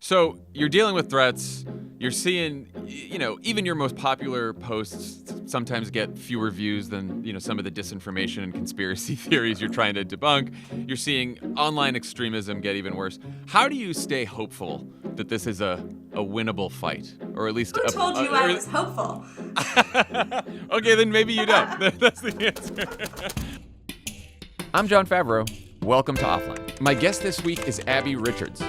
So you're dealing with threats. You're seeing, even your most popular posts sometimes get fewer views than, some of the disinformation and conspiracy theories you're trying to debunk. You're seeing online extremism get even worse. How do you stay hopeful that this is a winnable fight? Or at least Who told you I was hopeful? Okay, then maybe you don't. That's the answer. I'm Jon Favreau. Welcome to Offline. My guest this week is Abbie Richards.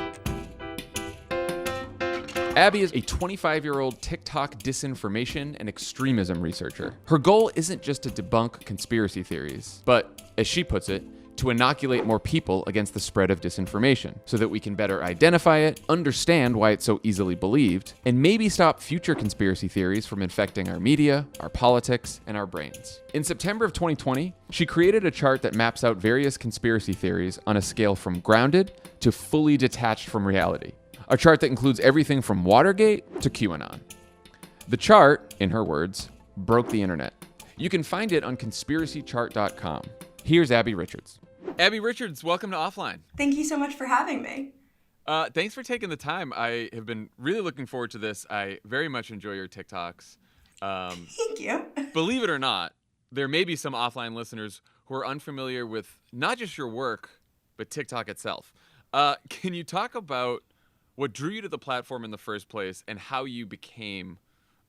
Abbie is a 25-year-old TikTok disinformation and extremism researcher. Her goal isn't just to debunk conspiracy theories, but, as she puts it, to inoculate more people against the spread of disinformation so that we can better identify it, understand why it's so easily believed, and maybe stop future conspiracy theories from infecting our media, our politics, and our brains. In September of 2020, she created a chart that maps out various conspiracy theories on a scale from grounded to fully detached from reality. A chart that includes everything from Watergate to QAnon. The chart, in her words, broke the internet. You can find it on conspiracychart.com. Here's Abbie Richards. Abbie Richards, welcome to Offline. Thank you so much for having me. Thanks for taking the time. I have been really looking forward to this. I very much enjoy your TikToks. Thank you. Believe it or not, there may be some offline listeners who are unfamiliar with not just your work, but TikTok itself. Can you talk about what drew you to the platform in the first place and how you became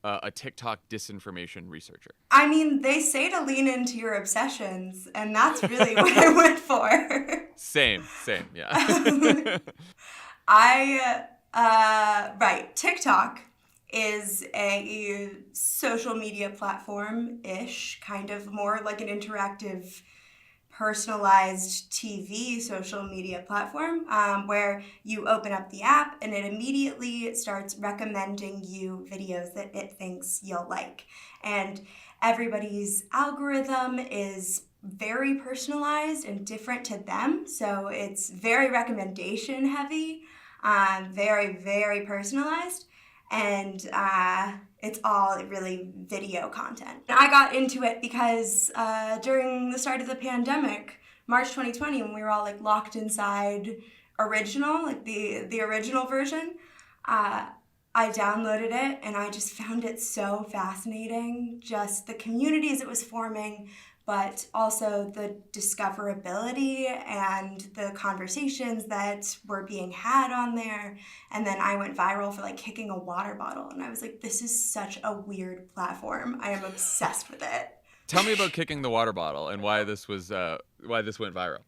a TikTok disinformation researcher? I mean, they say to lean into your obsessions, and that's really what I went for. Same, yeah. TikTok is a social media platform-ish, kind of more like an interactive, personalized TV social media platform where you open up the app and it immediately starts recommending you videos that it thinks you'll like. And everybody's algorithm is very personalized and different to them. So it's very recommendation heavy, very, very personalized. And it's all really video content. And I got into it because during the start of the pandemic, March 2020, when we were all like locked inside original, like the original version, I downloaded it and I just found it so fascinating. Just the communities it was forming, but also the discoverability and the conversations that were being had on there. And then I went viral for like kicking a water bottle. And I was like, this is such a weird platform. I am obsessed with it. Tell me about kicking the water bottle and why this went viral.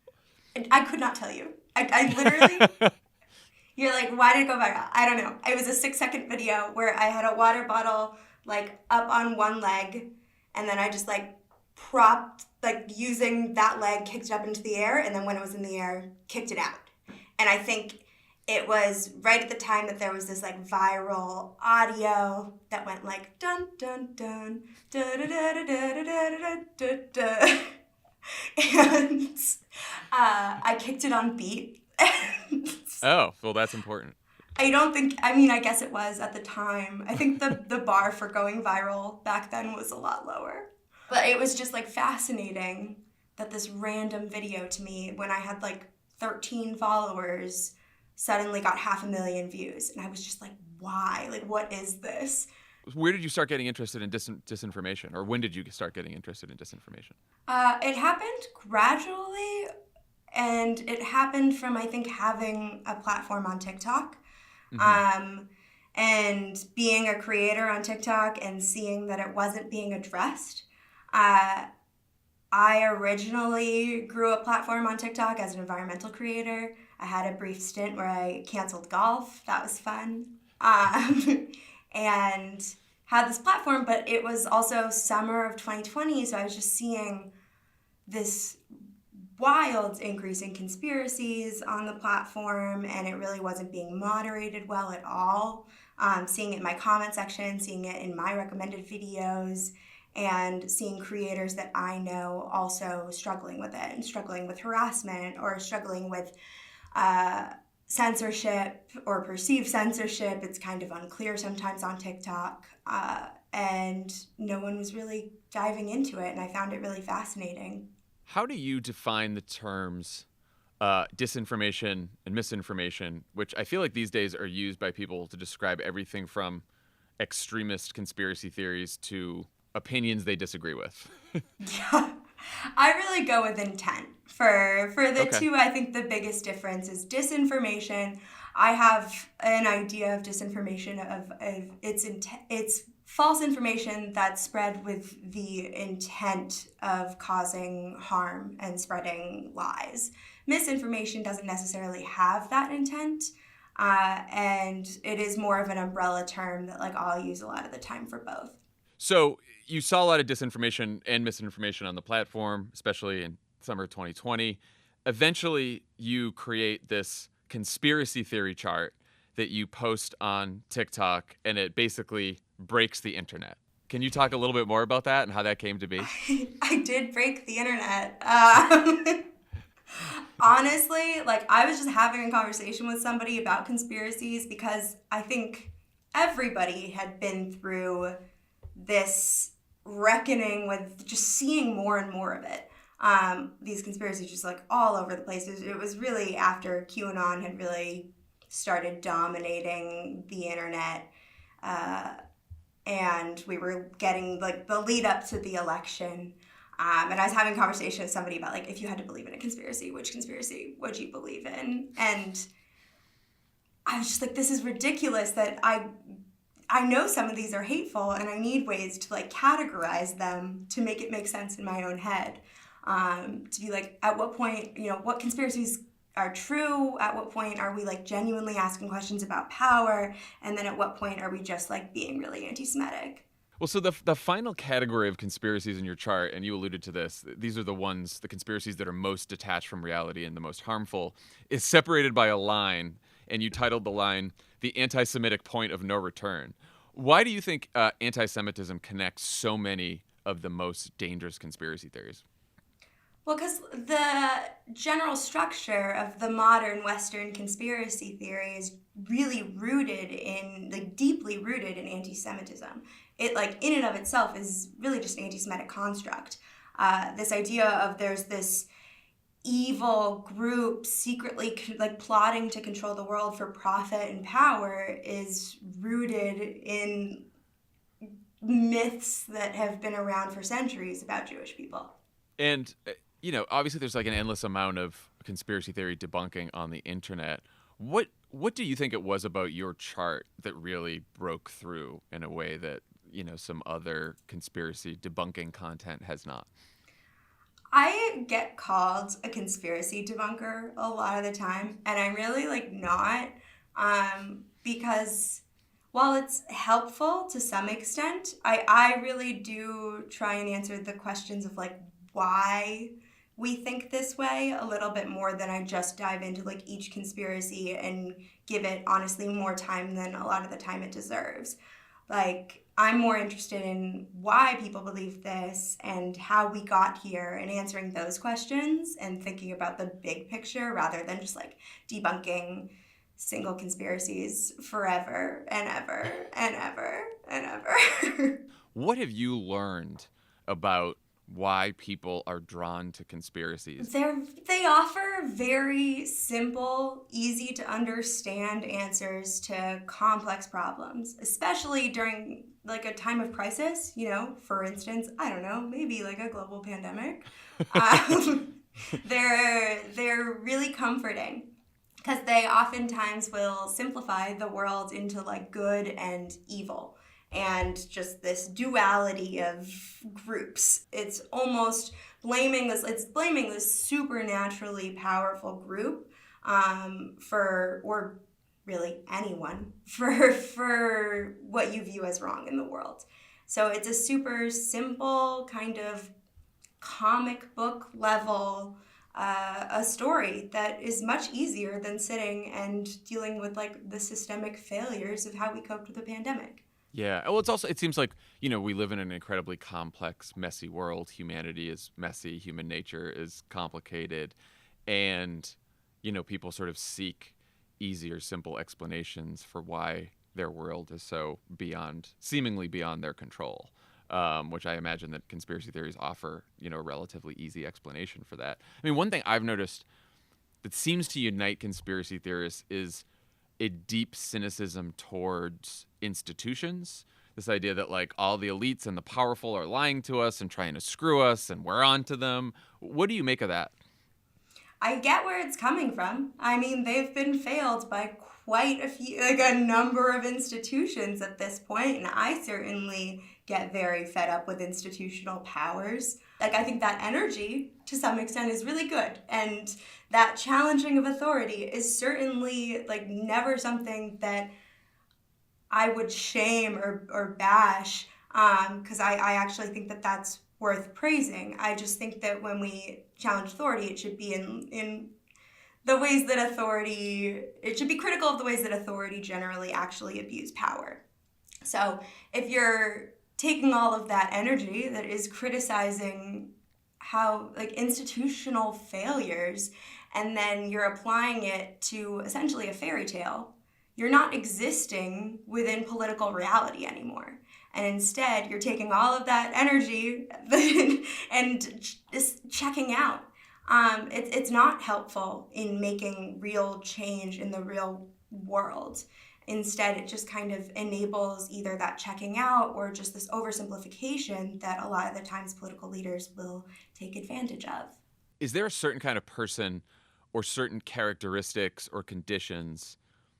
I could not tell you. I literally, you're like, why did it go viral? I don't know. It was a 6-second video where I had a water bottle like up on one leg. And then I just like propped, like using that leg, kicked it up into the air, and then when it was in the air, kicked it out. And I think it was right at the time that there was this like viral audio that went like dun dun dun da da da da da da da da, and I kicked it on beat. Oh, well, that's important. I guess it was at the time. I think the bar for going viral back then was a lot lower. But it was just like fascinating that this random video to me, when I had like 13 followers, suddenly got 500,000 views. And I was just like, why? Like, what is this? Where did you start getting interested in disinformation? Or when did you start getting interested in disinformation? It happened gradually. And it happened from, I think, having a platform on TikTok. Mm-hmm. And being a creator on TikTok and seeing that it wasn't being addressed. I originally grew a platform on TikTok as an environmental creator. I had a brief stint where I canceled golf. That was fun. And had this platform, but it was also summer of 2020, so I was just seeing this wild increase in conspiracies on the platform, and it really wasn't being moderated well at all. Seeing it in my comment section, seeing it in my recommended videos, and seeing creators that I know also struggling with it and struggling with harassment or struggling with censorship or perceived censorship. It's kind of unclear sometimes on TikTok. And no one was really diving into it, and I found it really fascinating. How do you define the terms disinformation and misinformation, which I feel like these days are used by people to describe everything from extremist conspiracy theories to opinions they disagree with. Yeah. I really go with intent. For the Okay. two, I think the biggest difference is disinformation. I have an idea of disinformation of it's false information that's spread with the intent of causing harm and spreading lies. Misinformation doesn't necessarily have that intent, and it is more of an umbrella term that like I'll use a lot of the time for both. So you saw a lot of disinformation and misinformation on the platform, especially in summer 2020. Eventually, you create this conspiracy theory chart that you post on TikTok, and it basically breaks the internet. Can you talk a little bit more about that and how that came to be? I did break the internet. Honestly, like I was just having a conversation with somebody about conspiracies because I think everybody had been through this reckoning with just seeing more and more of it. These conspiracies just like all over the place. It was really after QAnon had really started dominating the internet. And we were getting like the lead up to the election. And I was having a conversation with somebody about like, if you had to believe in a conspiracy, which conspiracy would you believe in? And I was just like, this is ridiculous that I know some of these are hateful and I need ways to like categorize them to make it make sense in my own head. To be like, at what point, what conspiracies are true? At what point are we like genuinely asking questions about power? And then at what point are we just like being really anti-Semitic? Well, so the final category of conspiracies in your chart, and you alluded to this, these are the conspiracies that are most detached from reality and the most harmful, is separated by a line, and you titled the line, "The Anti-Semitic Point of No Return." Why do you think anti-Semitism connects so many of the most dangerous conspiracy theories? Well, because the general structure of the modern Western conspiracy theory is really deeply rooted in anti-Semitism. It, like, in and of itself is really just an anti-Semitic construct. This idea of there's this evil group secretly like plotting to control the world for profit and power is rooted in myths that have been around for centuries about Jewish people. And, obviously there's like an endless amount of conspiracy theory debunking on the internet. What do you think it was about your chart that really broke through in a way that, some other conspiracy debunking content has not? I get called a conspiracy debunker a lot of the time, and I'm really like not, because while it's helpful to some extent, I really do try and answer the questions of like why we think this way a little bit more than I just dive into like each conspiracy and give it honestly more time than a lot of the time it deserves. Like, I'm more interested in why people believe this and how we got here and answering those questions and thinking about the big picture rather than just like debunking single conspiracies forever and ever and ever and ever. What have you learned about why people are drawn to conspiracies? They offer very simple, easy to understand answers to complex problems, especially during like a time of crisis, for instance, I don't know, maybe like a global pandemic. They're really comforting because they oftentimes will simplify the world into like good and evil. And just this duality of groups. It's almost blaming this supernaturally powerful group or really anyone, for what you view as wrong in the world. So it's a super simple kind of comic book level a story that is much easier than sitting and dealing with like the systemic failures of how we coped with the pandemic. Yeah. Well, it seems like, we live in an incredibly complex, messy world. Humanity is messy. Human nature is complicated. And, people sort of seek easy or simple explanations for why their world is so seemingly beyond their control, which I imagine that conspiracy theories offer, a relatively easy explanation for that. I mean, one thing I've noticed that seems to unite conspiracy theorists is a deep cynicism towards institutions. This idea that like all the elites and the powerful are lying to us and trying to screw us and we're on to them. What do you make of that? I get where it's coming from. I mean, they've been failed by quite a number of institutions at this point, and I certainly get very fed up with institutional powers. Like, I think that energy, to some extent, is really good, and that challenging of authority is certainly, like, never something that I would shame or bash, because I actually think that that's worth praising. I just think that when we challenge authority, it should be in the ways that it should be critical of the ways that authority generally actually abuse power. So if you're taking all of that energy that is criticizing how, like, institutional failures, and then you're applying it to essentially a fairy tale, you're not existing within political reality anymore. And instead, you're taking all of that energy and just checking out. It's not helpful in making real change in the real world. Instead, it just kind of enables either that checking out or just this oversimplification that a lot of the times political leaders will take advantage of. Is there a certain kind of person or certain characteristics or conditions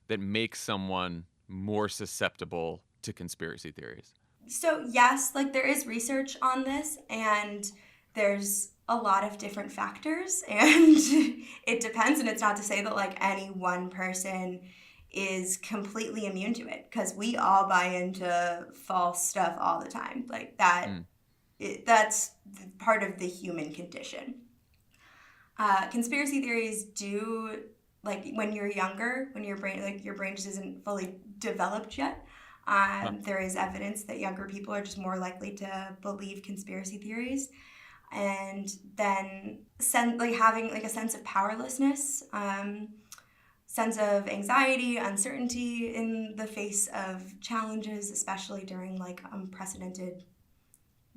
that make someone more susceptible to conspiracy theories? So yes, like, there is research on this, and there's a lot of different factors, and it depends. And it's not to say that, like, any one person is completely immune to it, because we all buy into false stuff all the time. Like that, that's part of the human condition. Conspiracy theories do, like, when you're younger, when your brain just isn't fully developed yet. There is evidence that younger people are just more likely to believe conspiracy theories, and then having like a sense of powerlessness, sense of anxiety, uncertainty in the face of challenges, especially during like unprecedented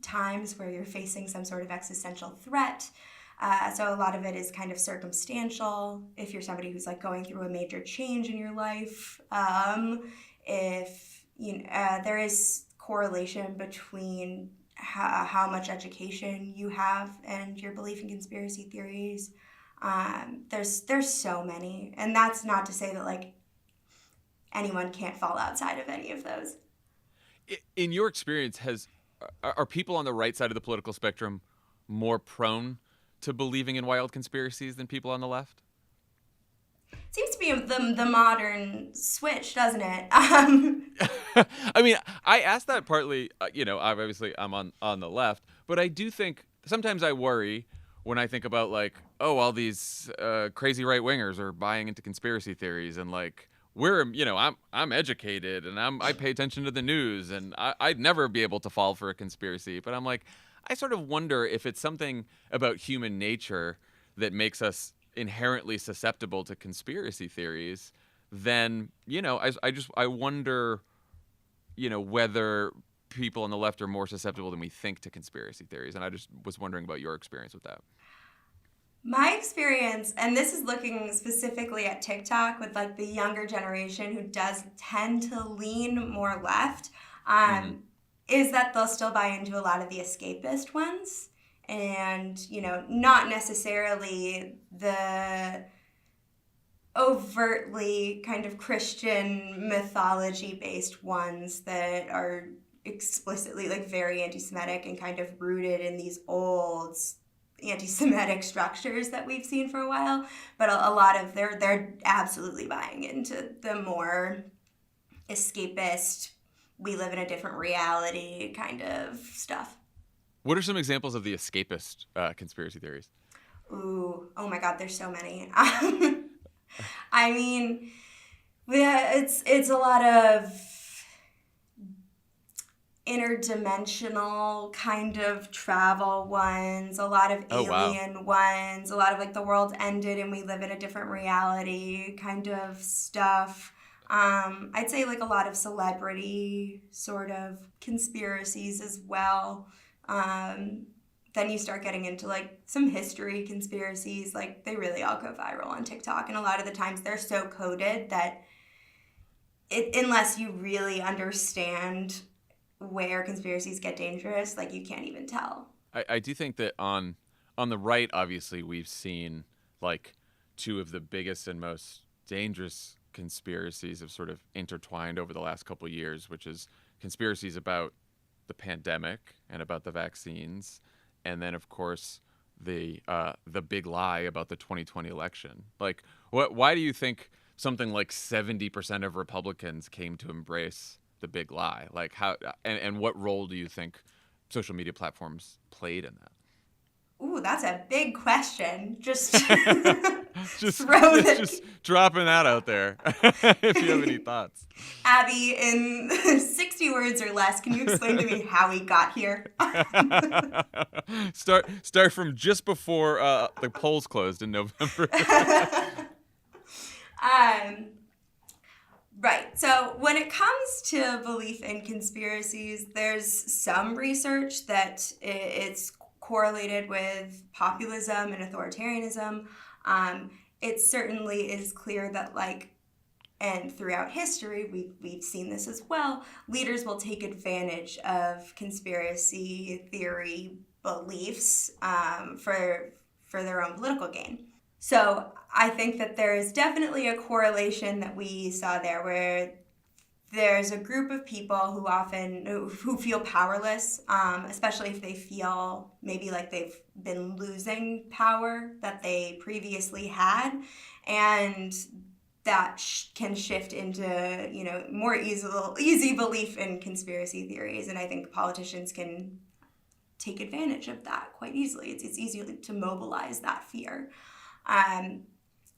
times where you're facing some sort of existential threat. So a lot of it is kind of circumstantial. If you're somebody who's like going through a major change in your life, if there is correlation between how much education you have and your belief in conspiracy theories. There's so many, and that's not to say that like anyone can't fall outside of any of those. In your experience, are people on the right side of the political spectrum more prone to believing in wild conspiracies than people on the left? Seems to be the modern switch, doesn't it? I mean, I asked that partly, obviously I'm on the left, but I do think sometimes I worry when I think about like, oh, all these crazy right wingers are buying into conspiracy theories, and like I'm educated and I pay attention to the news, and I'd never be able to fall for a conspiracy. But I'm like, I sort of wonder if it's something about human nature that makes us inherently susceptible to conspiracy theories. Then I wonder, whether people on the left are more susceptible than we think to conspiracy theories. And I just was wondering about your experience with that. My experience, and this is looking specifically at TikTok with like the younger generation who does tend to lean more left, is that they'll still buy into a lot of the escapist ones, and not necessarily the overtly kind of Christian mythology based ones that are explicitly like very anti-Semitic and kind of rooted in these old anti-Semitic structures that we've seen for a while. But a lot of they're absolutely buying into the more escapist, we live in a different reality kind of stuff. What are some examples of the escapist conspiracy theories? Ooh, oh my God, there's so many. I mean, it's a lot of interdimensional kind of travel ones, a lot of alien ones, a lot of like the world ended and we live in a different reality kind of stuff. I'd say like a lot of celebrity sort of conspiracies as well. then you start getting into like some history conspiracies. Like they really all go viral on TikTok, and a lot of the times they're so coded that unless you really understand where conspiracies get dangerous, like you can't even tell. I do think that on the right, obviously, we've seen like two of the biggest and most dangerous conspiracies have sort of intertwined over the last couple of years, which is conspiracies about the pandemic and about the vaccines, and then of course the big lie about the 2020 election. Like, why do you think something like 70% of Republicans came to embrace the big lie? Like, how and what role do you think social media platforms played in that? Ooh, that's a big question. Just just dropping that out there. If you have any thoughts. Abbie, in 60 words or less, can you explain to me how we got here? Start from just before the polls closed in November. Right. So when it comes to belief in conspiracies, there's some research that it's correlated with populism and authoritarianism. It certainly is clear that, like, and throughout history, we've seen this as well, leaders will take advantage of conspiracy theory beliefs for their own political gain. So I think that there is definitely a correlation that we saw there, where there's a group of people who feel powerless, especially if they feel maybe like they've been losing power that they previously had, and that can shift into, you know, more easy belief in conspiracy theories. And I think politicians can take advantage of that quite easily. It's easy to mobilize that fear.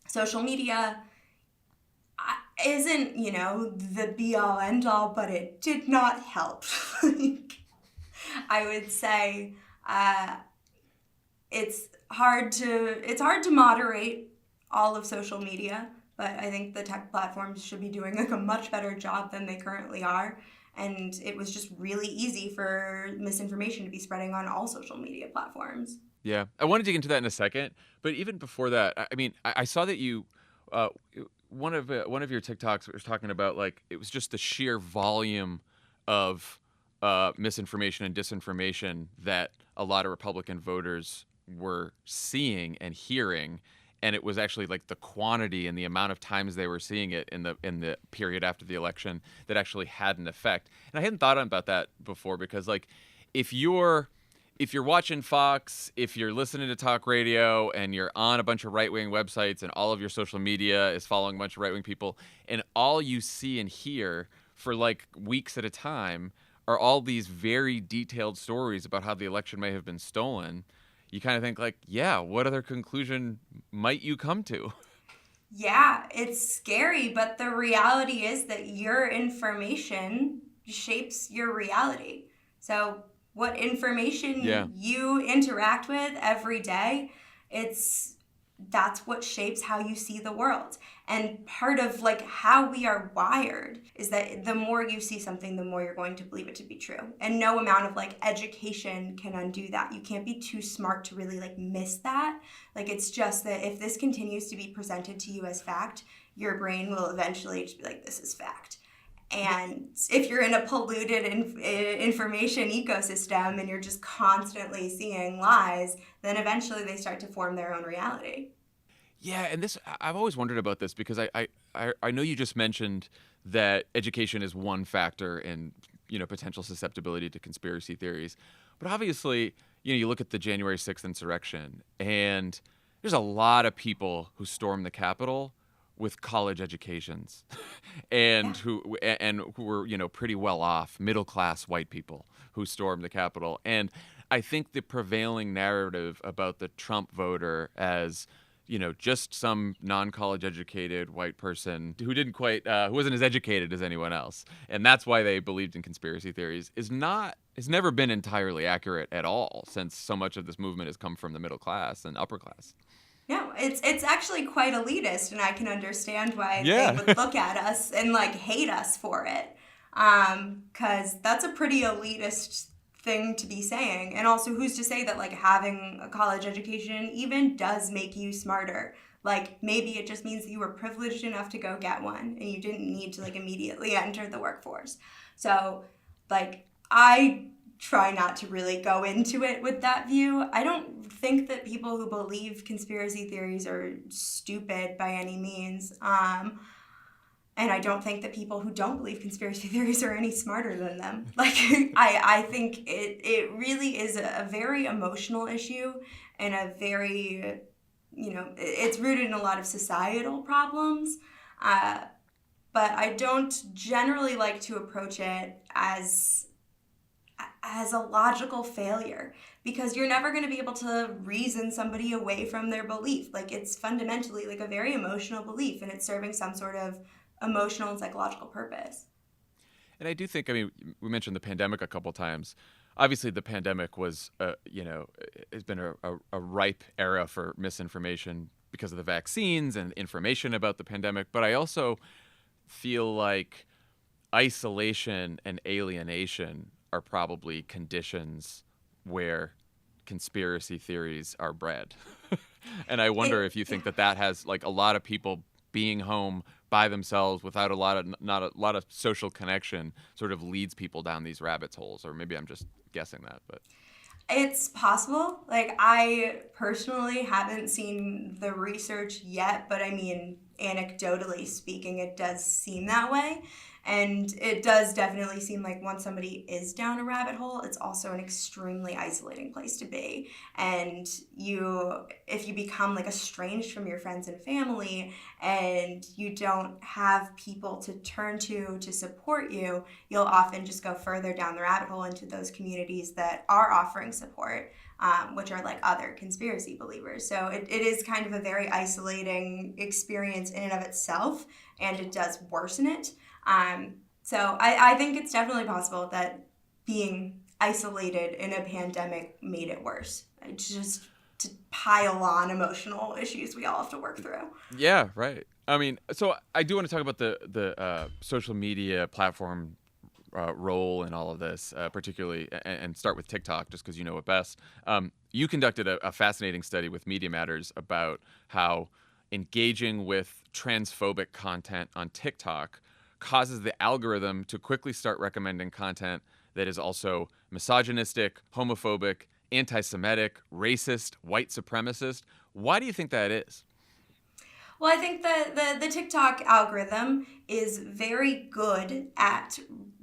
Social media isn't, you know, the be-all end-all, but it did not help. I would say it's hard to moderate all of social media, but I think the tech platforms should be doing like a much better job than they currently are. And it was just really easy for misinformation to be spreading on all social media platforms. Yeah, I want to dig into that in a second, but even before that, I mean, I saw that you, one of your TikToks was talking about, like, it was just the sheer volume of misinformation and disinformation that a lot of Republican voters were seeing and hearing, and it was actually like the quantity and the amount of times they were seeing it in the period after the election that actually had an effect. And I hadn't thought about that before, because, like, if you're watching Fox, if you're listening to talk radio, and you're on a bunch of right-wing websites, and all of your social media is following a bunch of right-wing people, and all you see and hear for like weeks at a time are all these very detailed stories about how the election may have been stolen, you kind of think, like, yeah, what other conclusion might you come to? Yeah, it's scary, but the reality is that your information shapes your reality. So what information you interact with every day, that's what shapes how you see the world. And part of like how we are wired is that the more you see something, the more you're going to believe it to be true. And no amount of like education can undo that. You can't be too smart to really like miss that. Like, it's just that if this continues to be presented to you as fact, your brain will eventually just be like, this is fact. And if you're in a polluted information ecosystem and you're just constantly seeing lies, then eventually they start to form their own reality. Yeah, and this, I've always wondered about this, because I know you just mentioned that education is one factor in, you know, potential susceptibility to conspiracy theories. But obviously, you know, you look at the January 6th insurrection, and there's a lot of people who stormed the Capitol with college educations and who were, you know, pretty well off, middle class white people who stormed the Capitol. And I think the prevailing narrative about the Trump voter as, you know, just some non-college educated white person who who wasn't as educated as anyone else, and that's why they believed in conspiracy theories, has never been entirely accurate at all, since so much of this movement has come from the middle class and upper class. No, it's actually quite elitist, and I can understand why they would look at us and like hate us for it, because that's a pretty elitist thing to be saying. And also, who's to say that like having a college education even does make you smarter? Like, maybe it just means that you were privileged enough to go get one and you didn't need to like immediately enter the workforce. So like, I try not to really go into it with that view. I don't think that people who believe conspiracy theories are stupid by any means. And I don't think that people who don't believe conspiracy theories are any smarter than them. Like, I think it really is a very emotional issue and a very, it's rooted in a lot of societal problems. But I don't generally like to approach it as a logical failure, because you're never going to be able to reason somebody away from their belief. Like, it's fundamentally like a very emotional belief, and it's serving some sort of emotional and psychological purpose. And I do think, we mentioned the pandemic a couple times. Obviously, the pandemic was, has been a ripe era for misinformation because of the vaccines and information about the pandemic. But I also feel like isolation and alienation are probably conditions where conspiracy theories are bred. And I wonder if you think that has like a lot of people being home by themselves without not a lot of social connection sort of leads people down these rabbit holes. Or maybe I'm just guessing that, but it's possible. Like, I personally haven't seen the research yet, but I mean, anecdotally speaking, it does seem that way. And it does definitely seem like once somebody is down a rabbit hole, it's also an extremely isolating place to be. And if you become like estranged from your friends and family and you don't have people to turn to support you, you'll often just go further down the rabbit hole into those communities that are offering support, which are like other conspiracy believers. So it is kind of a very isolating experience in and of itself, and it does worsen it. So I think it's definitely possible that being isolated in a pandemic made it worse. It's just to pile on emotional issues we all have to work through. Yeah, right. I mean, so I do want to talk about the social media platform role in all of this, particularly, and start with TikTok, just because you know it best. You conducted a fascinating study with Media Matters about how engaging with transphobic content on TikTok causes the algorithm to quickly start recommending content that is also misogynistic, homophobic, anti-Semitic, racist, white supremacist. Why do you think that is? Well, I think that the TikTok algorithm is very good at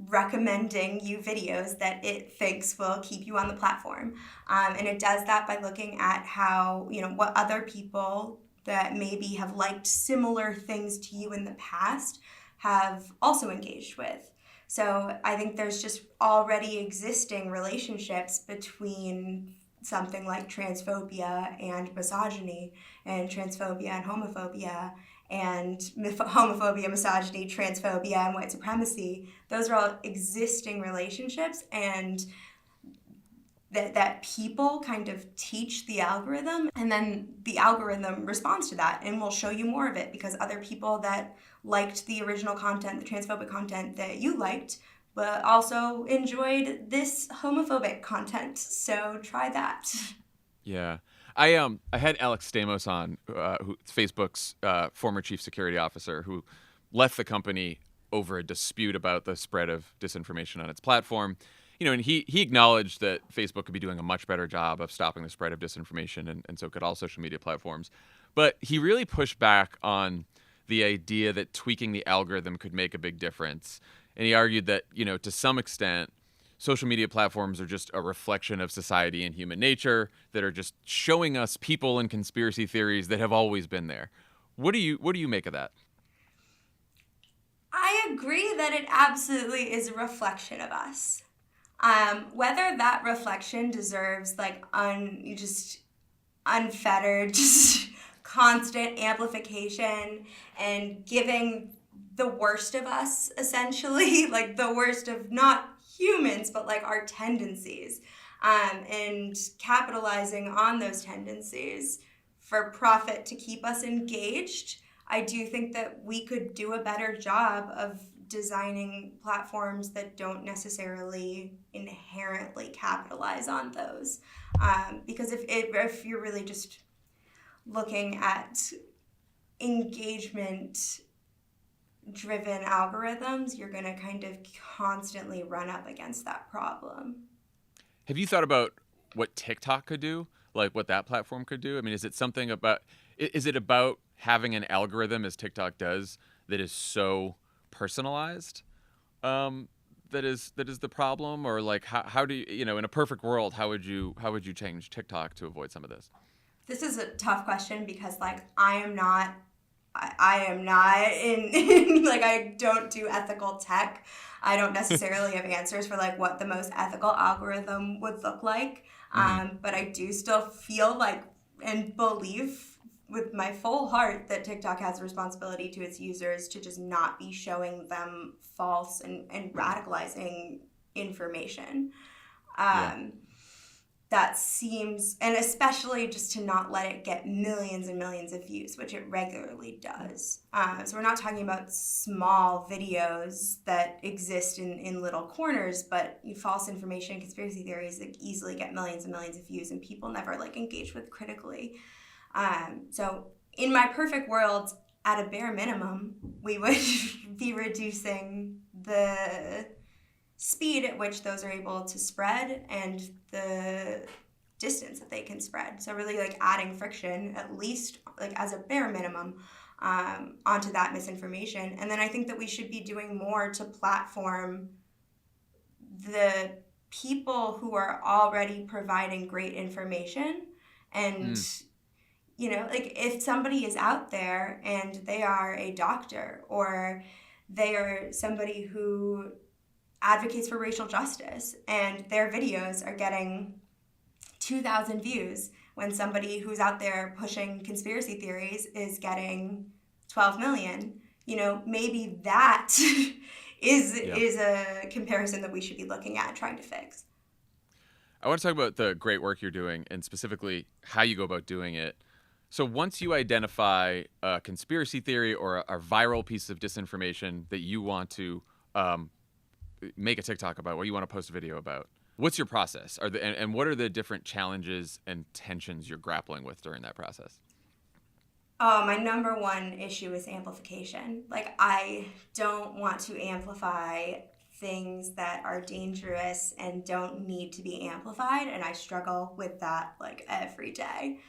recommending you videos that it thinks will keep you on the platform. And it does that by looking at how, what other people that maybe have liked similar things to you in the past have also engaged with. So I think there's just already existing relationships between something like transphobia and misogyny, and transphobia and homophobia, and homophobia, misogyny, transphobia, and white supremacy. Those are all existing relationships, and that people kind of teach the algorithm, and then the algorithm responds to that and will show you more of it because other people that liked the original content, the transphobic content that you liked, but also enjoyed this homophobic content. So try that. Yeah. I had Alex Stamos on, who's Facebook's former chief security officer, who left the company over a dispute about the spread of disinformation on its platform. And he acknowledged that Facebook could be doing a much better job of stopping the spread of disinformation, and so could all social media platforms. But he really pushed back on the idea that tweaking the algorithm could make a big difference. And he argued that, to some extent, social media platforms are just a reflection of society and human nature that are just showing us people and conspiracy theories that have always been there. What do you make of that? I agree that it absolutely is a reflection of us. Whether that reflection deserves like just unfettered, just constant amplification and giving the worst of us, essentially, like the worst of not humans, but like our tendencies, and capitalizing on those tendencies for profit to keep us engaged. I do think that we could do a better job of designing platforms that don't necessarily inherently capitalize on those. Because if you're really just looking at engagement-driven algorithms, you're going to kind of constantly run up against that problem. Have you thought about what TikTok could do? Like what that platform could do? I mean, is it about having an algorithm, as TikTok does, that is so personalized? That is the problem? Or like how do you, in a perfect world, how would you change TikTok to avoid some of this? This is a tough question because like I am not in like, I don't do ethical tech. I don't necessarily have answers for like what the most ethical algorithm would look like. But I do still feel like and believe with my full heart that TikTok has a responsibility to its users to just not be showing them false and radicalizing information. That seems, and especially just to not let it get millions and millions of views, which it regularly does. So we're not talking about small videos that exist in little corners, but false information, conspiracy theories that easily get millions and millions of views and people never like engage with critically. So in my perfect world, at a bare minimum, we would be reducing the speed at which those are able to spread and the distance that they can spread. So really like adding friction, at least like as a bare minimum, onto that misinformation. And then I think that we should be doing more to platform the people who are already providing great information. And like if somebody is out there and they are a doctor or they are somebody who advocates for racial justice and their videos are getting 2,000 views when somebody who's out there pushing conspiracy theories is getting 12 million, maybe that is a comparison that we should be looking at and trying to fix. I want to talk about the great work you're doing and specifically how you go about doing it. So once you identify a conspiracy theory or a viral piece of disinformation that you want to make a TikTok about, what you want to post a video about, what's your process? And what are the different challenges and tensions you're grappling with during that process? My number one issue is amplification. Like, I don't want to amplify things that are dangerous and don't need to be amplified, and I struggle with that like every day.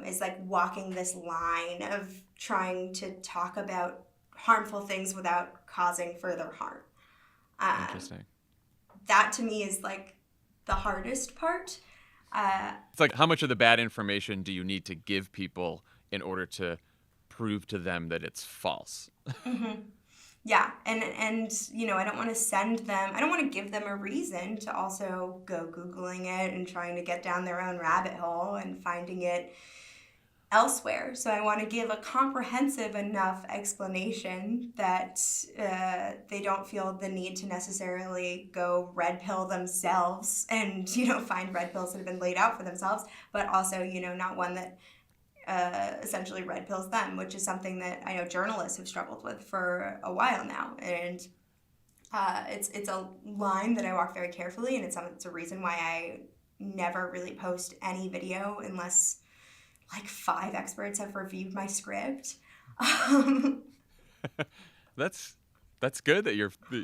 It's like walking this line of trying to talk about harmful things without causing further harm. Interesting. That to me is like the hardest part. It's like, how much of the bad information do you need to give people in order to prove to them that it's false? Yeah, and I don't want to send them, I don't want to give them a reason to also go Googling it and trying to get down their own rabbit hole and finding it elsewhere. So I want to give a comprehensive enough explanation that they don't feel the need to necessarily go red pill themselves and, find red pills that have been laid out for themselves, but also, not one that essentially red pills them, which is something that I know journalists have struggled with for a while now. And it's a line that I walk very carefully, and it's a reason why I never really post any video unless like 5 experts have reviewed my script. That's good that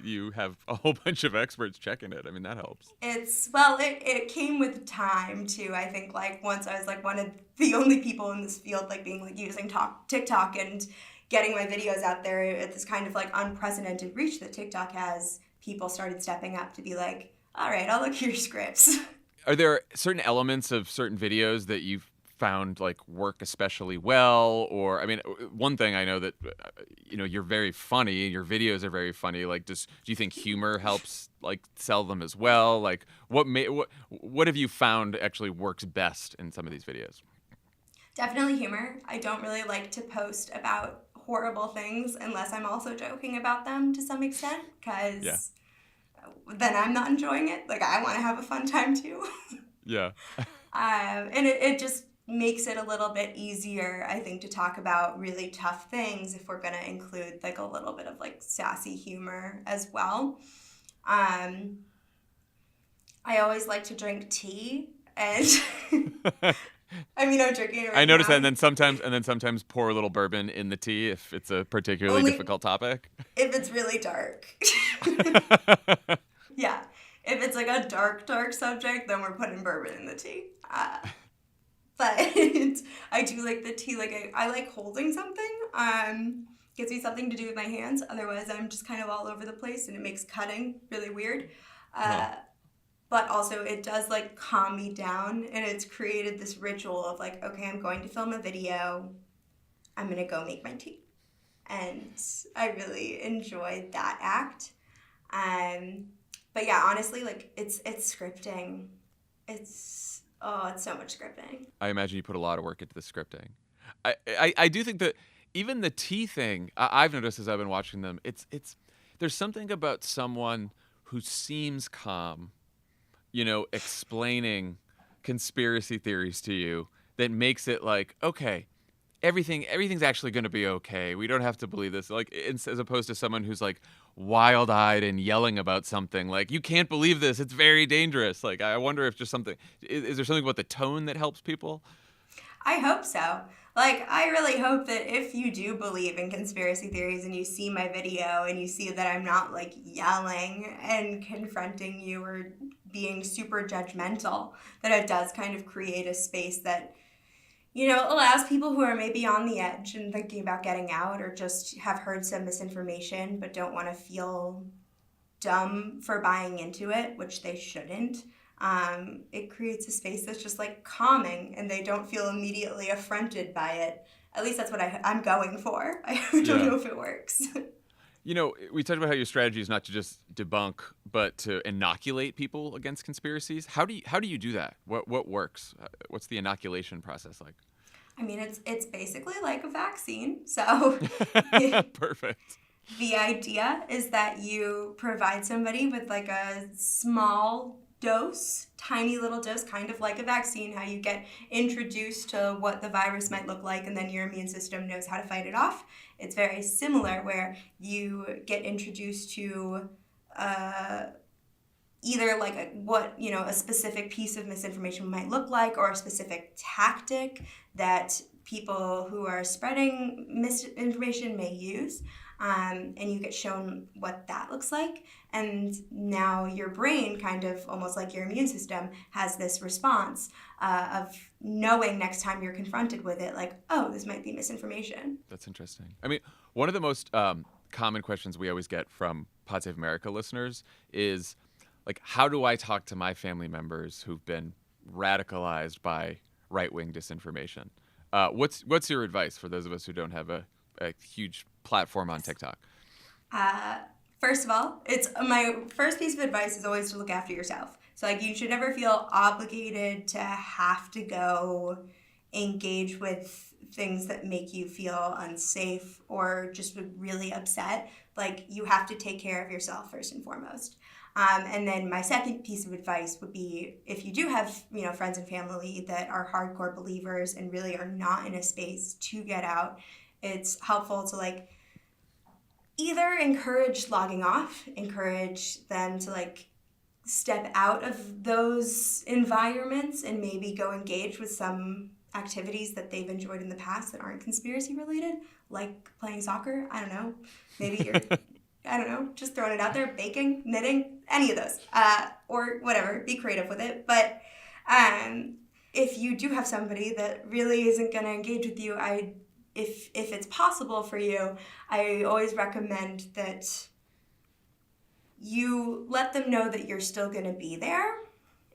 you have a whole bunch of experts checking it. I mean, that helps. It came with time too. I think like once I was like one of the only people in this field like being like using TikTok and getting my videos out there at this kind of like unprecedented reach that TikTok has, people started stepping up to be like, all right, I'll look at your scripts. Are there certain elements of certain videos that you've found like work especially well? Or I mean, one thing I know that you're very funny, your videos are very funny. Like, do you think humor helps like sell them as well? Like, what have you found actually works best in some of these videos? Definitely humor. I don't really like to post about horrible things unless I'm also joking about them to some extent, because then I'm not enjoying it. Like, I want to have a fun time too. Yeah. And it just makes it a little bit easier, I think, to talk about really tough things if we're going to include like a little bit of like sassy humor as well. I always like to drink tea, and I mean, I'm drinking it right I noticed now. that, and then sometimes pour a little bourbon in the tea if it's a particularly Only difficult topic. if it's really dark. Yeah. If it's like a dark, dark subject, then we're putting bourbon in the tea. But I do like the tea. Like I like holding something. Gives me something to do with my hands. Otherwise, I'm just kind of all over the place, and it makes cutting really weird. But also, it does like calm me down, and it's created this ritual of like, okay, I'm going to film a video. I'm gonna go make my tea, and I really enjoyed that act. But yeah, honestly, like it's scripting. It's so much scripting. I imagine you put a lot of work into the scripting. I do think that even the tea thing, I've noticed as I've been watching them, it's there's something about someone who seems calm, explaining conspiracy theories to you that makes it like, okay, everything's actually going to be okay. We don't have to believe this. Like, as opposed to someone who's like wild-eyed and yelling about something like, you can't believe this, it's very dangerous. Like, I wonder if just something is there something about the tone that helps people? I hope so. Like, I really hope that if you do believe in conspiracy theories and you see my video and you see that I'm not like yelling and confronting you or being super judgmental, that it does kind of create a space that, allows people who are maybe on the edge and thinking about getting out or just have heard some misinformation but don't want to feel dumb for buying into it, which they shouldn't. It creates a space that's just like calming and they don't feel immediately affronted by it. At least that's what I'm going for. I don't know if it works. We talked about how your strategy is not to just debunk, but to inoculate people against conspiracies. How do you do that? What works? What's the inoculation process like? I mean, it's basically like a vaccine. So Perfect. The idea is that you provide somebody with like a small dose, tiny little dose, kind of like a vaccine, how you get introduced to what the virus might look like and then your immune system knows how to fight it off. It's very similar where you get introduced to either like a specific piece of misinformation might look like or a specific tactic that people who are spreading misinformation may use. And you get shown what that looks like. And now your brain, kind of almost like your immune system, has this response of knowing next time you're confronted with it, like, oh, this might be misinformation. That's interesting. I mean, one of the most common questions we always get from Pod Save America listeners is, like, how do I talk to my family members who've been radicalized by right-wing disinformation? What's your advice for those of us who don't have a huge platform on TikTok? First of all, it's my first piece of advice is always to look after yourself. So like you should never feel obligated to have to go engage with things that make you feel unsafe or just really upset. Like you have to take care of yourself first and foremost. And then my second piece of advice would be if you do have, friends and family that are hardcore believers and really are not in a space to get out, it's helpful to like either encourage logging off, encourage them to like step out of those environments and maybe go engage with some activities that they've enjoyed in the past that aren't conspiracy related, like playing soccer. I don't know. Maybe you're, I don't know, just throwing it out there, baking, knitting, any of those, or whatever, be creative with it. But if you do have somebody that really isn't going to engage with you, if it's possible for you, I always recommend that you let them know that you're still going to be there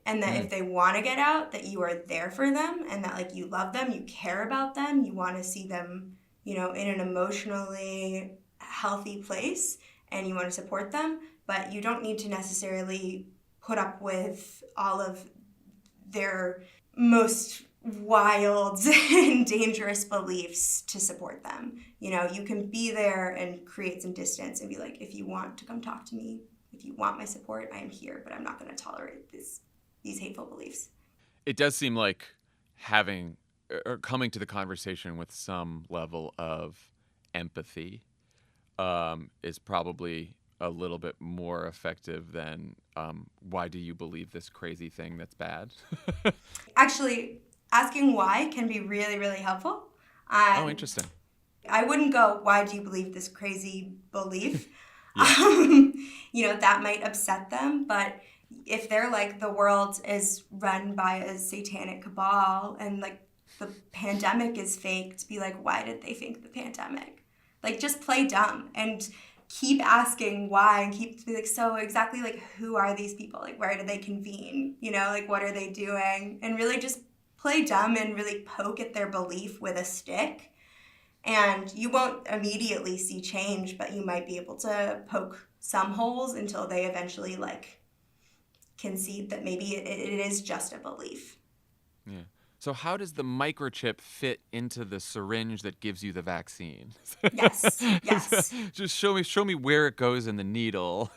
and that if they want to get out, that you are there for them and that like you love them, you care about them, you want to see them, in an emotionally healthy place and you want to support them, but you don't need to necessarily put up with all of their most wild and dangerous beliefs to support them. You can be there and create some distance and be like, if you want to come talk to me, if you want my support, I am here, but I'm not going to tolerate these hateful beliefs. It does seem like having or coming to the conversation with some level of empathy is probably a little bit more effective than why do you believe this crazy thing that's bad? Actually, asking why can be really, really helpful. Oh, interesting. I wouldn't go, why do you believe this crazy belief? Yeah. That might upset them, but if they're like, the world is run by a satanic cabal and like the pandemic is fake, to be like, why did they fake the pandemic? Like, just play dumb and keep asking why, and keep like, so exactly like, who are these people? Like, where do they convene? Like, what are they doing? And really just play dumb and really poke at their belief with a stick. And you won't immediately see change, but you might be able to poke some holes until they eventually like concede that maybe it is just a belief. Yeah. So how does the microchip fit into the syringe that gives you the vaccine? Yes. Just show me where it goes in the needle,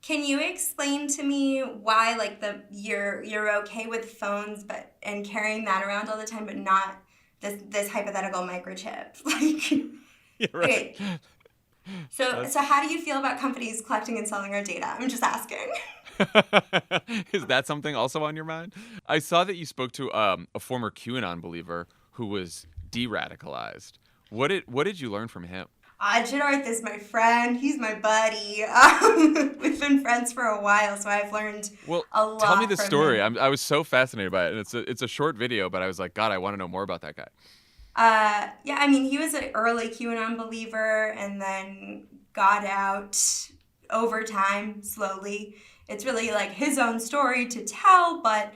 Can you explain to me why like you're okay with phones and carrying that around all the time, but not this hypothetical microchip? Like, yeah, right. Okay. So how do you feel about companies collecting and selling our data? I'm just asking. Is that something also on your mind? I saw that you spoke to a former QAnon believer who was de-radicalized. What did you learn from him? Jadorth is my friend. He's my buddy. We've been friends for a while, so I've learned a lot. Tell me the from story. him. I was so fascinated by it, and it's a short video, but I was like, God, I want to know more about that guy. He was an early QAnon believer and then got out over time, slowly. It's really like his own story to tell, but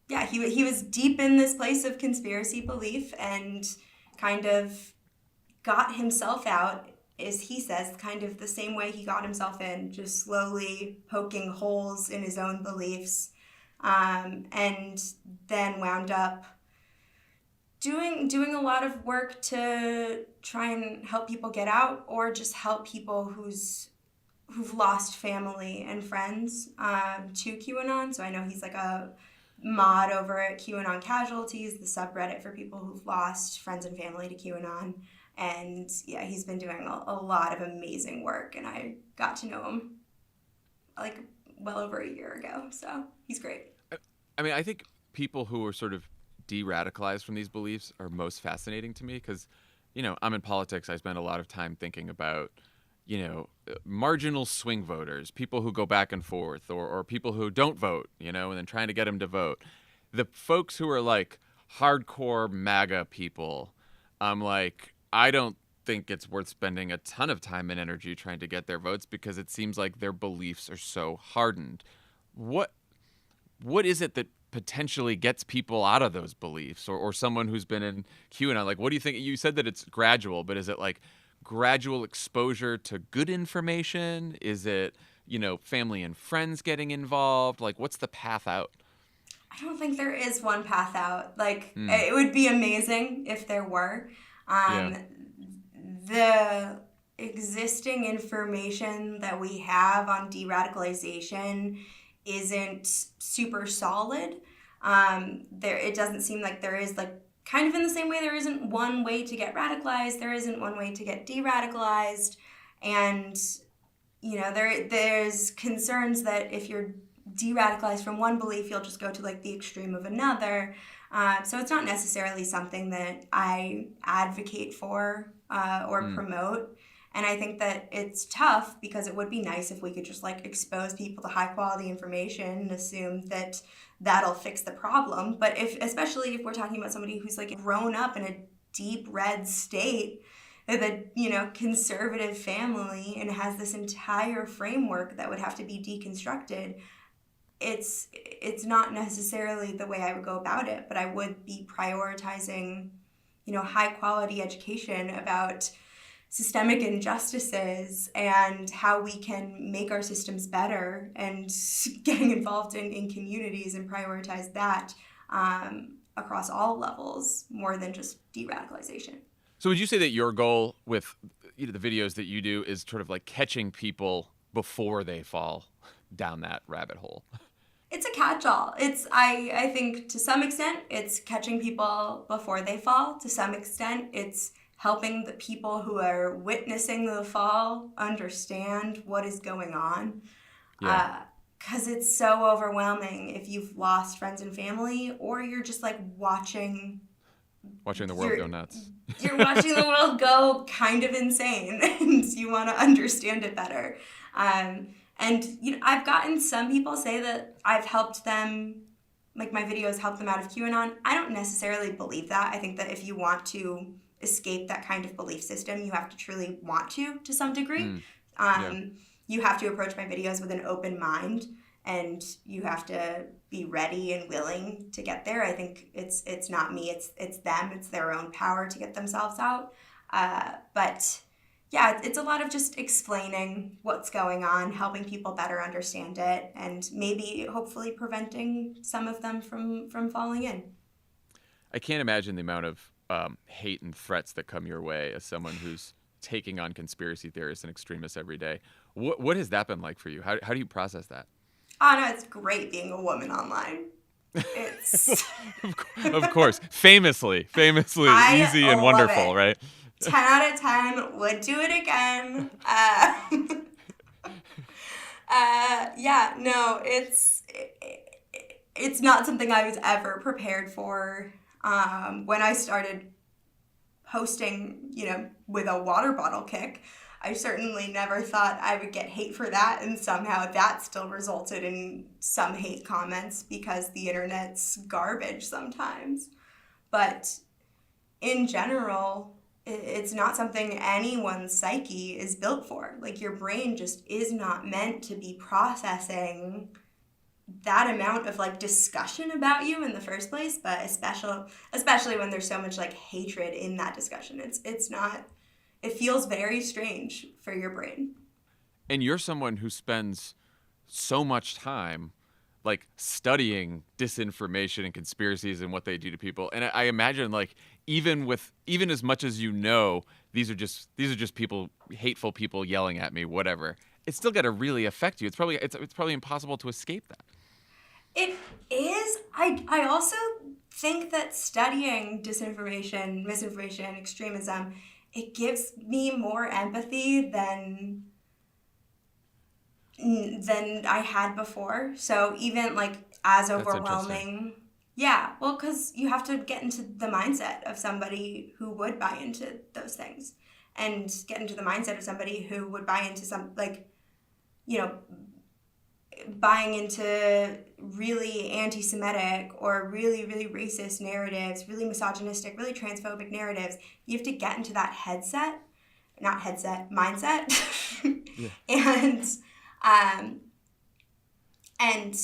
he was deep in this place of conspiracy belief and kind of got himself out, as he says, kind of the same way he got himself in, just slowly poking holes in his own beliefs, and then wound up doing a lot of work to try and help people get out, or just help people who've lost family and friends to QAnon. So I know he's like a mod over at QAnon Casualties, the subreddit for people who've lost friends and family to QAnon. And yeah, he's been doing a lot of amazing work, and I got to know him like well over a year ago. So he's great. I mean, I think people who are sort of de-radicalized from these beliefs are most fascinating to me because, I'm in politics. I spend a lot of time thinking about, marginal swing voters, people who go back and forth, or people who don't vote, and then trying to get them to vote. The folks who are like hardcore MAGA people, I'm like, I don't think it's worth spending a ton of time and energy trying to get their votes because it seems like their beliefs are so hardened. What is it that potentially gets people out of those beliefs, or someone who's been in QAnon? Like, what do you think? You said that it's gradual, but is it like gradual exposure to good information? Is it, family and friends getting involved? Like, what's the path out? I don't think there is one path out. Like, it would be amazing if there were. The existing information that we have on de-radicalization isn't super solid. It doesn't seem like there is, like, kind of in the same way there isn't one way to get radicalized, there isn't one way to get de-radicalized. And, there's concerns that if you're de-radicalized from one belief, you'll just go to like the extreme of another. So it's not necessarily something that I advocate for or promote. And I think that it's tough because it would be nice if we could just like expose people to high quality information and assume that that'll fix the problem. But especially if we're talking about somebody who's like grown up in a deep red state, the conservative family, and has this entire framework that would have to be deconstructed, it's not necessarily the way I would go about it, but I would be prioritizing, high quality education about systemic injustices and how we can make our systems better, and getting involved in communities and prioritize that across all levels more than just de-radicalization. So would you say that your goal with the videos that you do is sort of like catching people before they fall down that rabbit hole? It's a catch-all. I think to some extent it's catching people before they fall. To some extent it's helping the people who are witnessing the fall understand what is going on. Yeah. Because it's so overwhelming if you've lost friends and family, or you're just like watching the world go nuts. You're watching the world go kind of insane, and you want to understand it better. And I've gotten some people say that I've helped them, like my videos helped them out of QAnon. I don't necessarily believe that. I think that if you want to escape that kind of belief system, you have to truly want to some degree. You have to approach my videos with an open mind, and you have to be ready and willing to get there. I think it's not me, it's them. It's their own power to get themselves out. But yeah, it's a lot of just explaining what's going on, helping people better understand it, and maybe hopefully preventing some of them from falling in. I can't imagine the amount of hate and threats that come your way as someone who's taking on conspiracy theorists and extremists every day. What has that been like for you? How do you process that? Oh, no, it's great being a woman online. It's of course, famously easy and wonderful, right? 10 out of 10, would do it again. Yeah, no, it's not something I was ever prepared for. When I started posting, with a water bottle kick, I certainly never thought I would get hate for that, and somehow that still resulted in some hate comments because the internet's garbage sometimes. But in general, it's not something anyone's psyche is built for. Like, your brain just is not meant to be processing that amount of discussion about you in the first place, but especially when there's so much hatred in that discussion. It feels very strange for your brain. And you're someone who spends so much time studying disinformation and conspiracies and what they do to people. And I imagine even as much as these are just people, hateful people yelling at me, whatever, it's still got to really affect you. It's probably impossible to escape that. It is. I also think that studying disinformation, misinformation, extremism, it gives me more empathy than I had before. So even as overwhelming. Yeah, well, because you have to get into the mindset of somebody who would buy into those things, and get into the mindset of somebody who would buy into buying into really anti-Semitic or really, really racist narratives, really misogynistic, really transphobic narratives. You have to get into that mindset. Yeah. And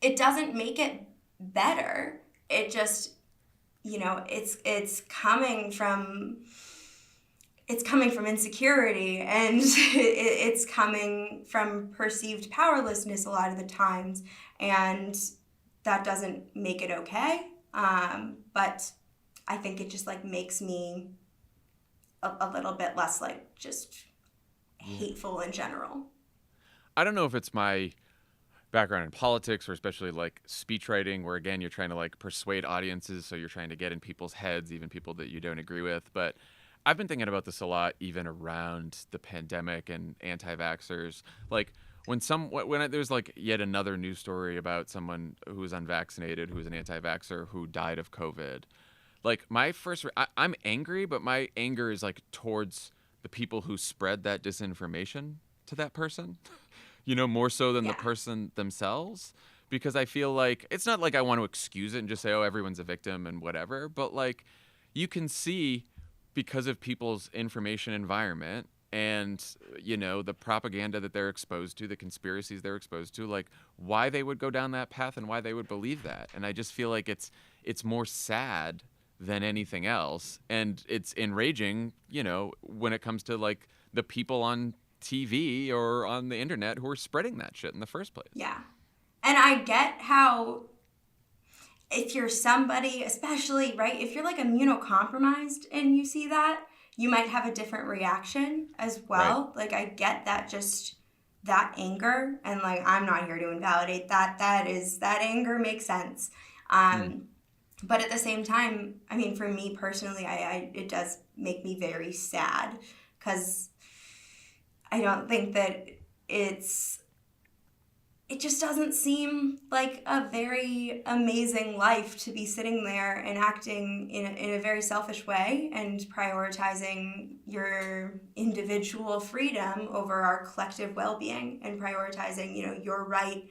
it doesn't make it better. It just, it's coming from insecurity, and it's coming from perceived powerlessness a lot of the times, and that doesn't make it okay. But I think it just makes me a little bit less just hateful in general. I don't know if it's my background in politics, or especially speech writing, where again you're trying to persuade audiences, so you're trying to get in people's heads, even people that you don't agree with. But I've been thinking about this a lot, even around the pandemic and anti-vaxxers. When there's yet another news story about someone who was unvaccinated, who was an anti-vaxxer, who died of COVID. I'm angry, but my anger is towards the people who spread that disinformation to that person, more so than the person themselves. Because I feel it's not I want to excuse it and just say, oh, everyone's a victim and whatever. But you can see, because of people's information environment and, the propaganda that they're exposed to, the conspiracies they're exposed to, why they would go down that path and why they would believe that. And I just feel it's more sad than anything else. And it's enraging, when it comes to the people on TV or on the internet who are spreading that shit in the first place. Yeah. And I get how, if you're somebody, especially, right, if you're immunocompromised and you see that, you might have a different reaction as well. Right. I get that just that anger, and like, I'm not here to invalidate that. That anger makes sense. But at the same time, I mean, for me personally, it does make me very sad, because I don't think that it just doesn't seem like a very amazing life to be sitting there and acting in a very selfish way and prioritizing your individual freedom over our collective well-being, and prioritizing, your right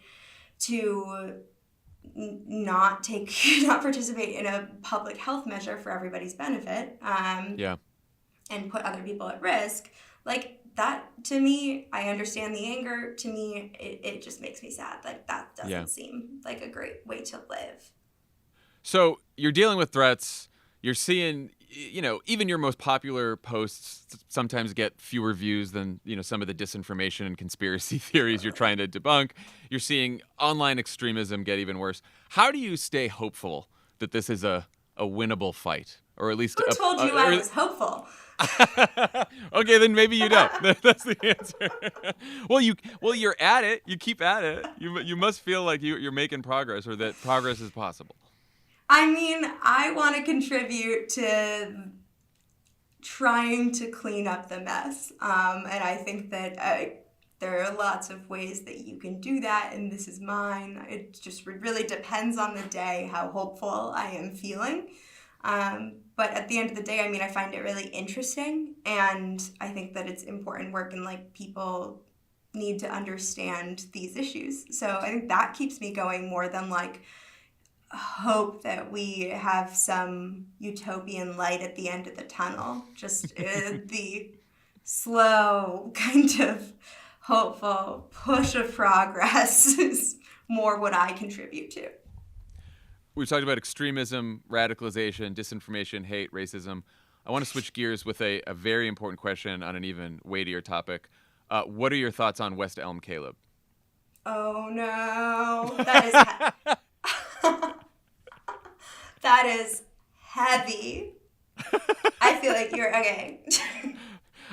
to not participate in a public health measure for everybody's benefit, and put other people at risk. Like, that, to me, I understand the anger. To me, it just makes me sad. Like, that doesn't seem like a great way to live. So you're dealing with threats. You're seeing, even your most popular posts sometimes get fewer views than, some of the disinformation and conspiracy theories you're trying to debunk. You're seeing online extremism get even worse. How do you stay hopeful that this is a winnable fight? Or at least Who told you I was hopeful? Okay, then maybe you don't. That's the answer. Well, you're at it. You keep at it. You must feel like you're making progress, or that progress is possible. I mean, I want to contribute to trying to clean up the mess, and I think that there are lots of ways that you can do that, and this is mine. It just really depends on the day how hopeful I am feeling. But at the end of the day, I mean, I find it really interesting, and I think that it's important work, and like, people need to understand these issues. So I think that keeps me going more than like hope that we have some utopian light at the end of the tunnel. Just the slow, kind of hopeful push of progress is more what I contribute to. We've talked about extremism, radicalization, disinformation, hate, racism. I want to switch gears with a very important question on an even weightier topic. What are your thoughts on West Elm Caleb? Oh, no. That is heavy. I feel like you're okay.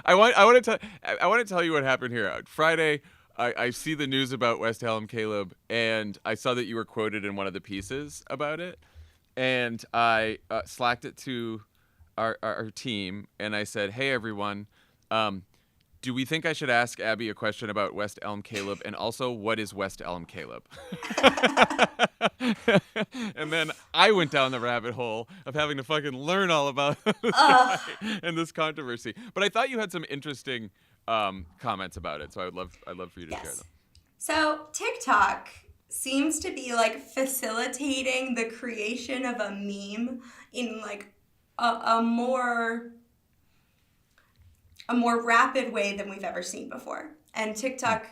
I want to tell you what happened here. Friday, I see the news about West Elm Caleb, and I saw that you were quoted in one of the pieces about it, and I slacked it to our team, and I said, "Hey everyone, do we think I should ask Abbie a question about West Elm Caleb, and also what is West Elm Caleb?" And then I went down the rabbit hole of having to fucking learn all about this guy and this controversy. But I thought you had some interesting comments about it, so I'd love for you to share them. So TikTok seems to be like facilitating the creation of a meme in like a more rapid way than we've ever seen before. And TikTok,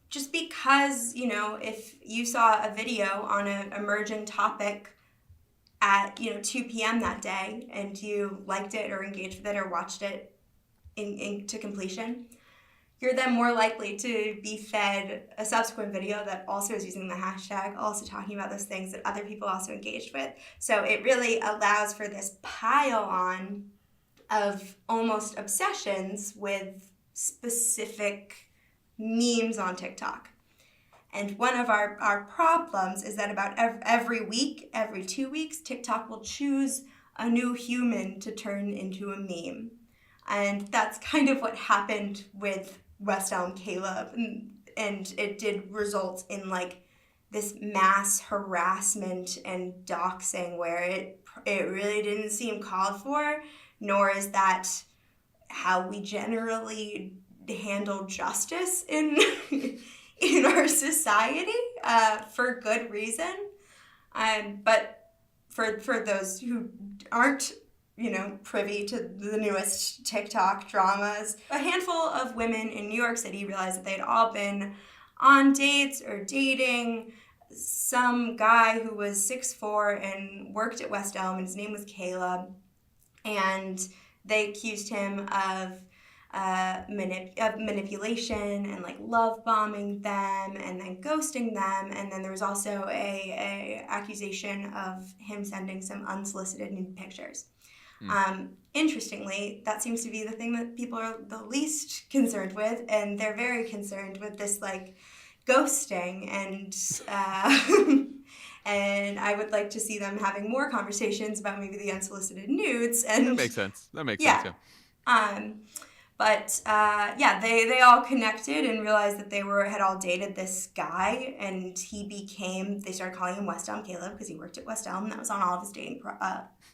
just because, if you saw a video on an emerging topic at, 2 p.m. that day, and you liked it or engaged with it or watched it to completion, you're then more likely to be fed a subsequent video that also is using the hashtag, also talking about those things that other people also engaged with. So it really allows for this pile on of almost obsessions with specific memes on TikTok. And one of our problems is that about every week, every 2 weeks, TikTok will choose a new human to turn into a meme. And that's kind of what happened with West Elm Caleb. And it did result in like this mass harassment and doxing where it really didn't seem called for, nor is that how we generally handle justice in our society, for good reason. But for those who aren't, privy to the newest TikTok dramas, a handful of women in New York City realized that they'd all been on dates or dating some guy who was 6'4" and worked at West Elm, and his name was Caleb. And they accused him of manipulation and like love bombing them and then ghosting them. And then there was also a accusation of him sending some unsolicited nude pictures. Interestingly, that seems to be the thing that people are the least concerned with, and they're very concerned with this like ghosting and and I would like to see them having more conversations about maybe the unsolicited nudes. And That makes sense. yeah. They all connected and realized that had all dated this guy, and they started calling him West Elm Caleb because he worked at West Elm. That was on all of his dating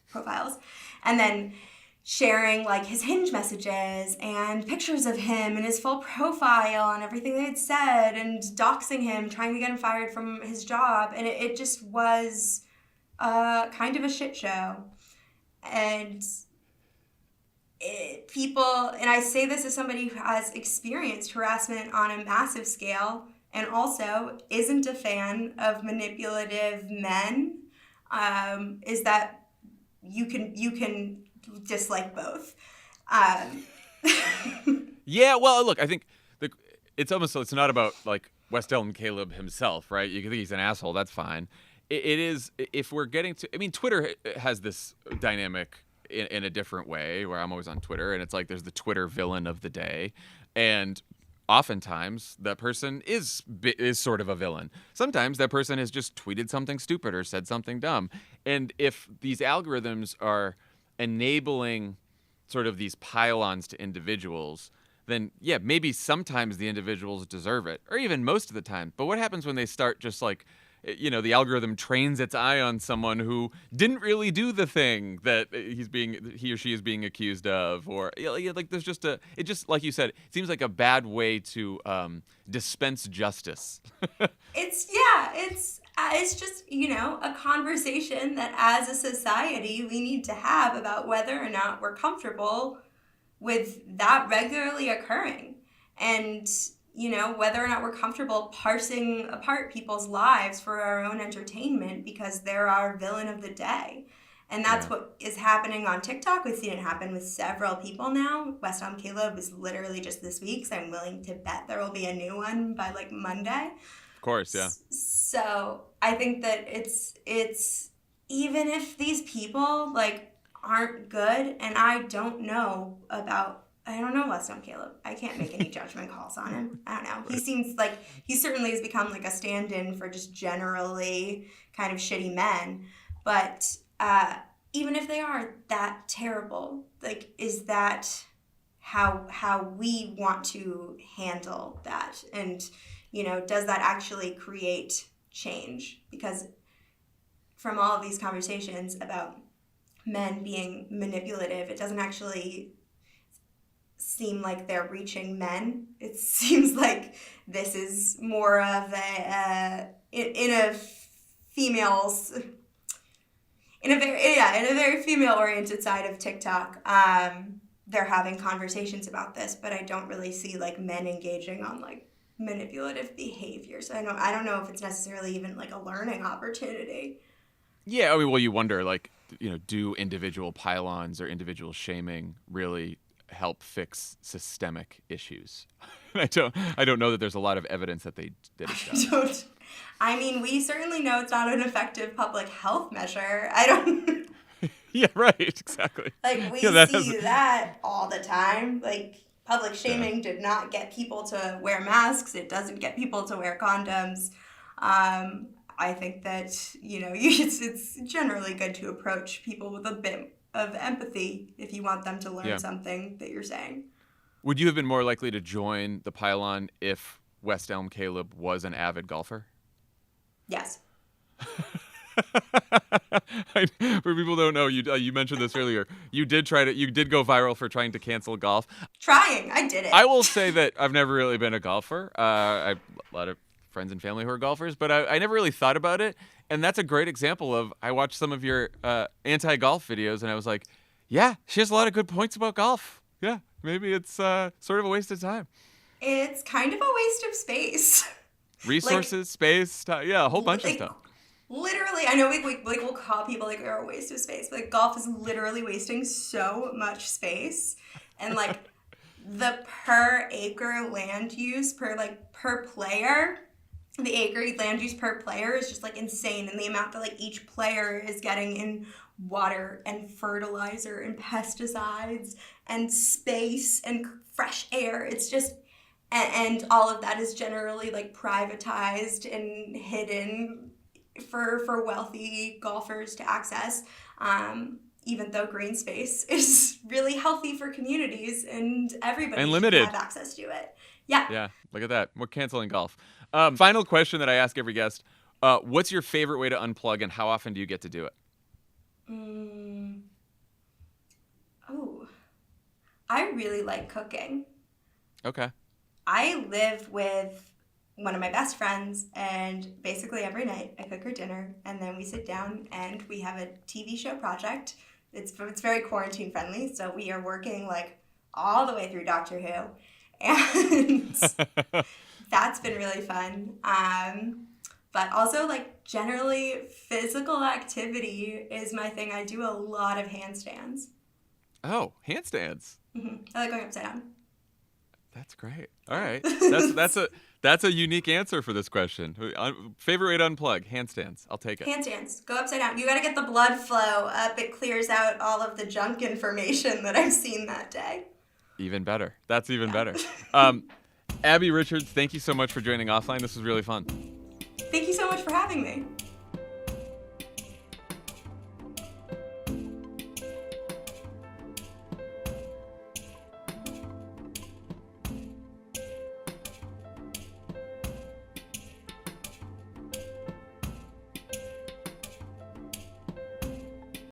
profiles. And then sharing like his Hinge messages and pictures of him and his full profile and everything they had said, and doxing him, trying to get him fired from his job. And it just was kind of a shit show. And and I say this as somebody who has experienced harassment on a massive scale and also isn't a fan of manipulative men, is that you can dislike both. Yeah, well, look, I think it's not about like West Elm Caleb himself, right? You can think he's an asshole, that's fine. It is, if we're getting to, I mean, Twitter has this dynamic in a different way where I'm always on Twitter, and it's like there's the Twitter villain of the day, and oftentimes that person is sort of a villain. Sometimes that person has just tweeted something stupid or said something dumb. And if these algorithms are enabling sort of these pile-ons to individuals, then yeah, maybe sometimes the individuals deserve it, or even most of the time. But what happens when they start just like, you know, the algorithm trains its eye on someone who didn't really do the thing that he or she is being accused of, or like there's just it just, like you said, it seems like a bad way to dispense justice. It's just, you know, a conversation that as a society we need to have about whether or not we're comfortable with that regularly occurring, and you know, whether or not we're comfortable parsing apart people's lives for our own entertainment because they're our villain of the day. And that's what is happening on TikTok. We've seen it happen with several people now. West Elm Caleb was literally just this week, so I'm willing to bet there will be a new one by like Monday. Of course, yeah. So I think that it's even if these people like aren't good, and I don't know West Elm Caleb. I can't make any judgment calls on him. I don't know. He seems like he certainly has become like a stand-in for just generally kind of shitty men. But even if they are that terrible, like, is that how we want to handle that? And, you know, does that actually create change? Because from all of these conversations about men being manipulative, it doesn't actually seem like they're reaching men. It seems like this is more of in a very female-oriented side of TikTok. They're having conversations about this, but I don't really see like men engaging on like manipulative behavior. So I don't know if it's necessarily even like a learning opportunity. Yeah, I mean, well, you wonder, like, you know, do individual pile-ons or individual shaming really help fix systemic issues? I don't know that there's a lot of evidence that they did it. I mean, we certainly know it's not an effective public health measure. I don't. Yeah, right. Exactly. Like, we see that all the time. Like, public shaming did not get people to wear masks. It doesn't get people to wear condoms. I think that, you know, it's generally good to approach people with a bit of empathy if you want them to learn something that you're saying. Would you have been more likely to join the pile-on if West Elm Caleb was an avid golfer? Yes. For people who don't know, you mentioned this earlier. You did go viral for trying to cancel golf. I did it. I will say that I've never really been a golfer. I have a lot of friends and family who are golfers, but I never really thought about it. And that's a great example of, I watched some of your anti-golf videos, and I was like, yeah, she has a lot of good points about golf. Yeah, maybe it's sort of a waste of time. It's kind of a waste of space. Resources, space, time, a whole bunch of stuff. Literally, I know we'll call people like they're a waste of space, but like, golf is literally wasting so much space. And like the per acre land use per player the acre land use per player is just like insane, and the amount that like each player is getting in water and fertilizer and pesticides and space and fresh air. It's just, and all of that is generally like privatized and hidden for wealthy golfers to access. Even though green space is really healthy for communities and everybody And should limited. have access to it. Yeah. Yeah, look at that. We're canceling golf. Final question that I ask every guest. What's your favorite way to unplug, and how often do you get to do it? Oh, I really like cooking. Okay. I live with one of my best friends, and basically every night I cook her dinner, and then we sit down and we have a TV show project. It's very quarantine friendly, so we are working like all the way through Doctor Who, and that's been really fun. But also, like, generally physical activity is my thing. I do a lot of handstands. Oh, handstands. I like going upside down. That's great. All right. That's a unique answer for this question. Favorite way to unplug? Handstands. I'll take it. Handstands. Go upside down. You got to get the blood flow up. It clears out all of the junk information that I've seen that day. Even better. That's even better. Abbie Richards, thank you so much for joining Offline. This was really fun. Thank you so much for having me.